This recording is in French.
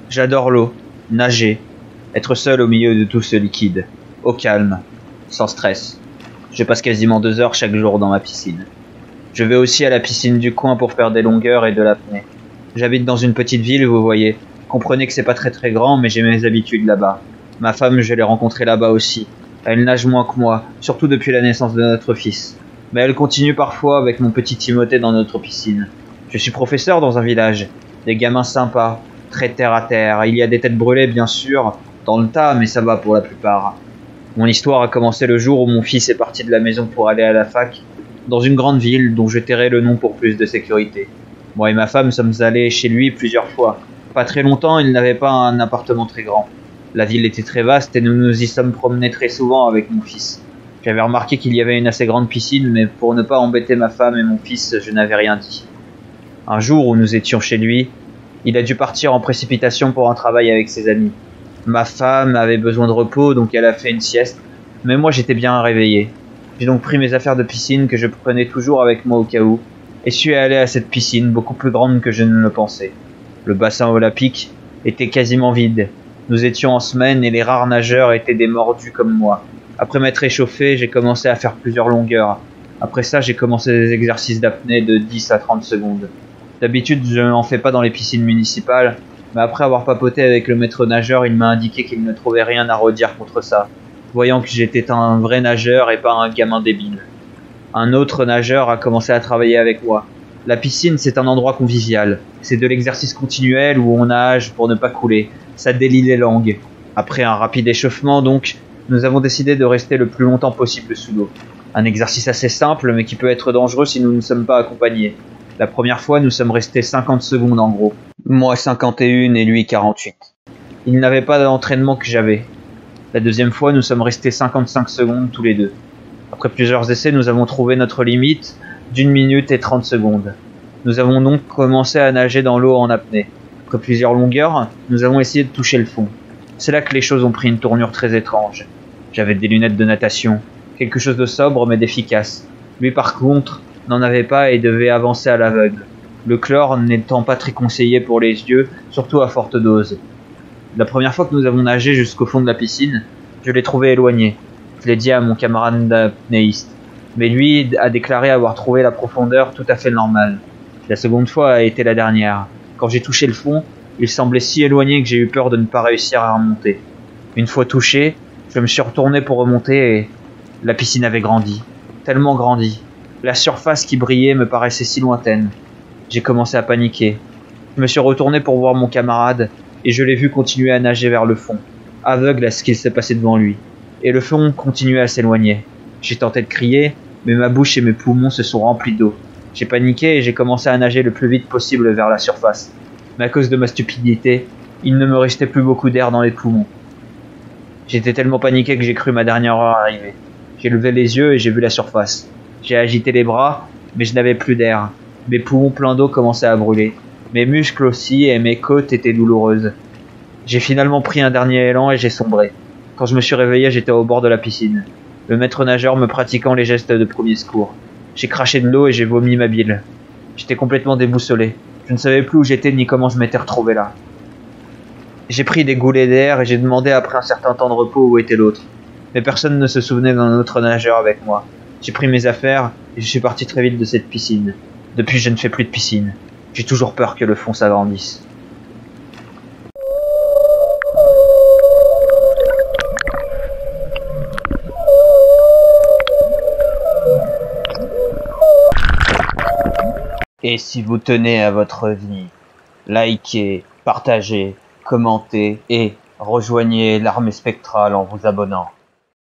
J'adore l'eau, nager, être seul au milieu de tout ce liquide, au calme, sans stress. Je passe quasiment 2 heures chaque jour dans ma piscine. Je vais aussi à la piscine du coin pour faire des longueurs et de l'apnée. J'habite dans une petite ville, vous voyez. Comprenez que c'est pas très grand, mais j'ai mes habitudes là-bas. Ma femme, je l'ai rencontrée là-bas aussi. Elle nage moins que moi, surtout depuis la naissance de notre fils. Mais elle continue parfois avec mon petit Timothée dans notre piscine. Je suis professeur dans un village. Des gamins sympas, très terre à terre. Il y a des têtes brûlées, bien sûr, dans le tas, mais ça va pour la plupart. Mon histoire a commencé le jour où mon fils est parti de la maison pour aller à la fac, dans une grande ville dont je tairai le nom pour plus de sécurité. Moi et ma femme sommes allés chez lui plusieurs fois. Pas très longtemps, il n'avait pas un appartement très grand. La ville était très vaste et nous nous y sommes promenés très souvent avec mon fils. J'avais remarqué qu'il y avait une assez grande piscine, mais pour ne pas embêter ma femme et mon fils, je n'avais rien dit. Un jour où nous étions chez lui, il a dû partir en précipitation pour un travail avec ses amis. Ma femme avait besoin de repos, donc elle a fait une sieste, mais moi j'étais bien réveillé. J'ai donc pris mes affaires de piscine que je prenais toujours avec moi au cas où, et suis allé à cette piscine beaucoup plus grande que je ne le pensais. Le bassin olympique était quasiment vide. Nous étions en semaine et les rares nageurs étaient des mordus comme moi. Après m'être échauffé, j'ai commencé à faire plusieurs longueurs. Après ça, j'ai commencé des exercices d'apnée de 10 à 30 secondes. D'habitude, je n'en fais pas dans les piscines municipales, mais après avoir papoté avec le maître nageur, il m'a indiqué qu'il ne trouvait rien à redire contre ça, voyant que j'étais un vrai nageur et pas un gamin débile. Un autre nageur a commencé à travailler avec moi. La piscine, c'est un endroit convivial. C'est de l'exercice continuel où on nage pour ne pas couler. Ça délie les langues. Après un rapide échauffement, donc, nous avons décidé de rester le plus longtemps possible sous l'eau. Un exercice assez simple, mais qui peut être dangereux si nous ne sommes pas accompagnés. La première fois, nous sommes restés 50 secondes en gros. Moi 51 et lui 48. Il n'avait pas d'entraînement que j'avais. La deuxième fois, nous sommes restés 55 secondes tous les deux. Après plusieurs essais, nous avons trouvé notre limite d'1 minute et 30 secondes. Nous avons donc commencé à nager dans l'eau en apnée. Après plusieurs longueurs, nous avons essayé de toucher le fond. C'est là que les choses ont pris une tournure très étrange. J'avais des lunettes de natation, quelque chose de sobre mais d'efficace. Lui par contre, n'en avait pas et devait avancer à l'aveugle. Le chlore n'étant pas très conseillé pour les yeux, surtout à forte dose. La première fois que nous avons nagé jusqu'au fond de la piscine, je l'ai trouvé éloigné. Je l'ai dit à mon camarade d'apnéiste, mais lui a déclaré avoir trouvé la profondeur tout à fait normale. La seconde fois a été la dernière. Quand j'ai touché le fond, il semblait si éloigné que j'ai eu peur de ne pas réussir à remonter. Une fois touché, je me suis retourné pour remonter et la piscine avait grandi. Tellement grandi. La surface qui brillait me paraissait si lointaine. J'ai commencé à paniquer. Je me suis retourné pour voir mon camarade et je l'ai vu continuer à nager vers le fond, aveugle à ce qu'il s'est passé devant lui. Et le fond continuait à s'éloigner. J'ai tenté de crier, mais ma bouche et mes poumons se sont remplis d'eau. J'ai paniqué et j'ai commencé à nager le plus vite possible vers la surface. Mais à cause de ma stupidité, il ne me restait plus beaucoup d'air dans les poumons. J'étais tellement paniqué que j'ai cru ma dernière heure arriver. J'ai levé les yeux et j'ai vu la surface. J'ai agité les bras, mais je n'avais plus d'air. Mes poumons pleins d'eau commençaient à brûler. Mes muscles aussi et mes côtes étaient douloureuses. J'ai finalement pris un dernier élan et j'ai sombré. Quand je me suis réveillé, j'étais au bord de la piscine. Le maître nageur me pratiquant les gestes de premier secours. J'ai craché de l'eau et j'ai vomi ma bile. J'étais complètement déboussolé. Je ne savais plus où j'étais ni comment je m'étais retrouvé là. J'ai pris des goulets d'air et j'ai demandé après un certain temps de repos où était l'autre. Mais personne ne se souvenait d'un autre nageur avec moi. J'ai pris mes affaires et je suis parti très vite de cette piscine. Depuis, je ne fais plus de piscine. J'ai toujours peur que le fond s'agrandisse. Et si vous tenez à votre vie, likez, partagez, commentez et rejoignez l'Armée Spectrale en vous abonnant.